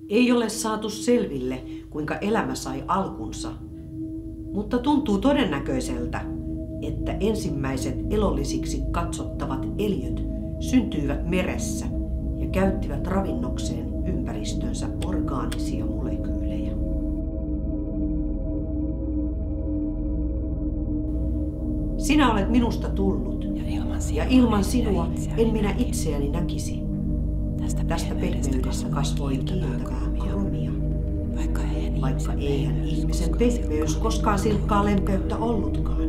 Ei ole saatu selville, kuinka elämä sai alkunsa, mutta tuntuu todennäköiseltä, että ensimmäiset elollisiksi katsottavat eliöt syntyivät meressä ja käyttivät ravinnokseen ympäristönsä orgaanisia molekyylejä. Sinä olet minusta tullut, ja ilman sinua en minä itseäni näkisi. Tästä pehmeydestä kasvoi kiiltävää kromia, vaikka eihän ihmisen pehmeys koskaan silkkaa lempeyttä ollutkaan.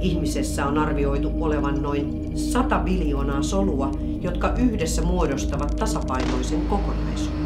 Ihmisessä on arvioitu olevan noin 100 biljoonaa solua, jotka yhdessä muodostavat tasapainoisen kokonaisuuden.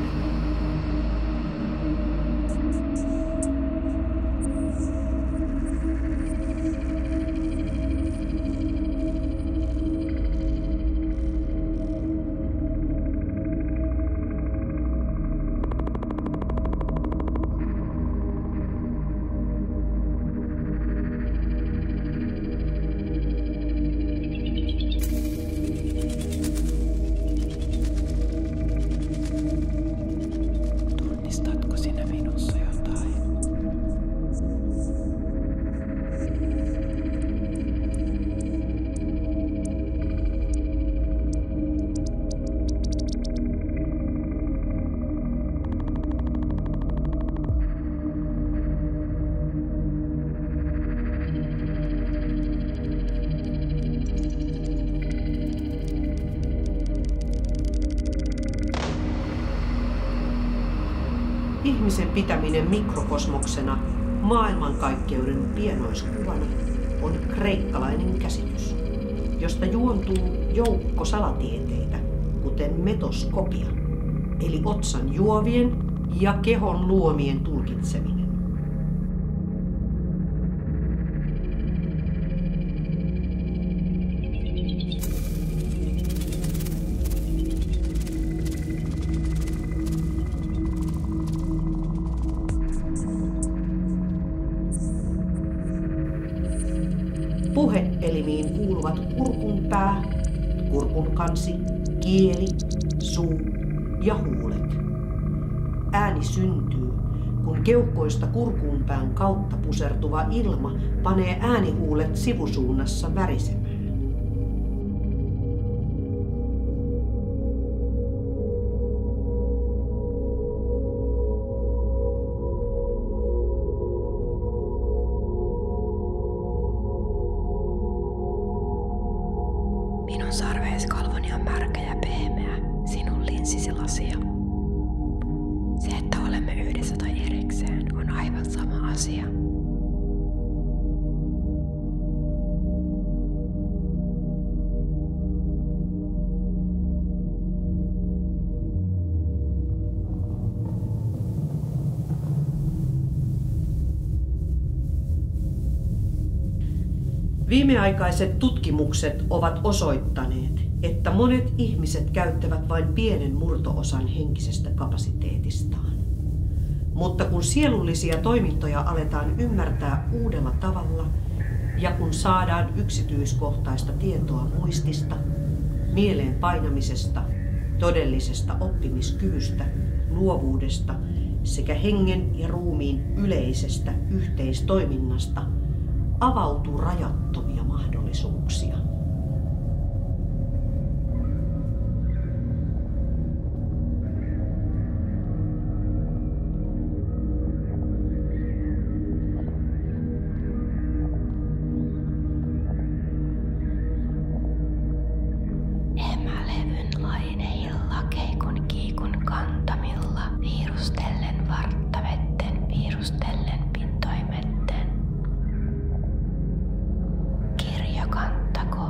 Ihmisen pitäminen mikrokosmoksena maailmankaikkeuden pienoiskuvana on kreikkalainen käsitys, josta juontuu joukko salatieteitä, kuten metoskopia, eli otsan juovien ja kehon luomien tulkitseminen. Puheelimiin kuuluvat kurkun pää, kurkun kansi, kieli, suu ja huulet. Ääni syntyy, kun keuhkoista kurkunpään kautta pusertuva ilma panee äänihuulet sivusuunnassa värisemään. Minun sarveiskalvoni on märkä ja pehmeä, sinun linssisi lasia. Se, että olemme yhdessä tai erikseen, on aivan sama asia. Viimeaikaiset tutkimukset ovat osoittaneet, että monet ihmiset käyttävät vain pienen murto-osan henkisestä kapasiteetistaan. Mutta kun sielullisia toimintoja aletaan ymmärtää uudella tavalla ja kun saadaan yksityiskohtaista tietoa muistista, mieleen painamisesta, todellisesta oppimiskyvystä, luovuudesta sekä hengen ja ruumiin yleisestä yhteistoiminnasta, avautuu rajattomia mahdollisuuksia. Emälevynlainen hilla keikun kiikun kantamilla, viirustellen varttavetten, viirustellen pintoimetten. Kirjo kantakoon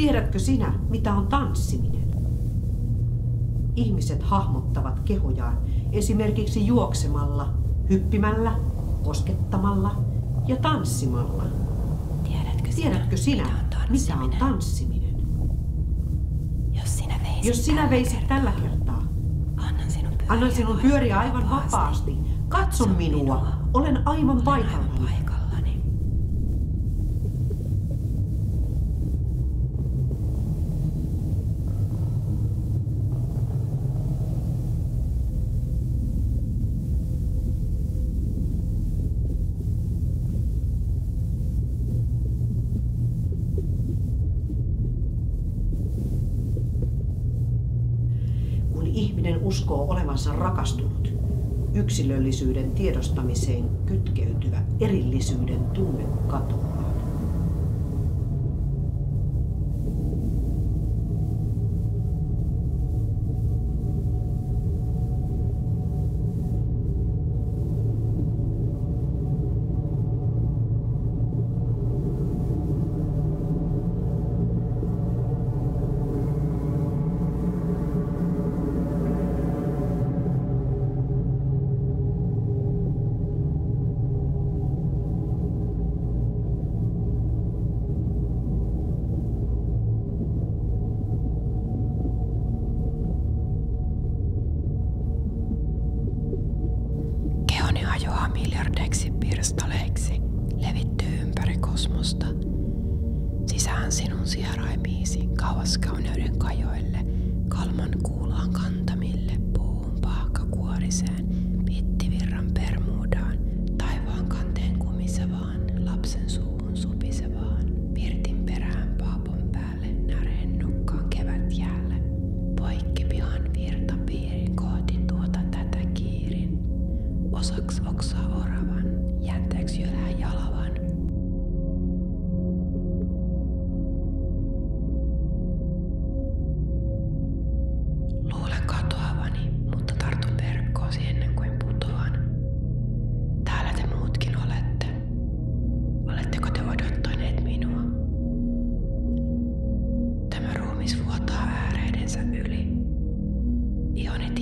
Tiedätkö sinä, mitä on tanssiminen? Ihmiset hahmottavat kehojaan esimerkiksi juoksemalla, hyppimällä, koskettamalla ja tanssimalla. Tiedätkö sinä, mitä on tanssiminen? Jos sinä veisit tällä kertaa, annan sinun pyöriä aivan vapaasti. Katso minua, olen aivan paikallani. Ihminen uskoo olevansa rakastunut. Yksilöllisyyden tiedostamiseen kytkeytyvä erillisyyden tunne katoaa. Miljardeiksi pirstaleiksi levittyy ympäri kosmosta. Sisään sinun sieraimiisi, kauas kauneuden kajoille, kalman kuulaan kantamille, puun paahkakuoriseen, pittivirran permuudaan, taivaan kanteen kumisevaan, lapsen suuhun supisevaan, pirtin perään paapon päälle, näreen nukkaan kevätjäälle, poikki pihan virtapiirin kohti tuota tätä kiirin. Osaks oksaa oravan, jänteeksi jylää jalavan. Luulen katoavani, mutta tartun verkkoosi ennen kuin putoan. Täällä te muutkin olette. Oletteko te odottaneet minua? Tämä ruumis vuotaa ääreidensä yli. Ionit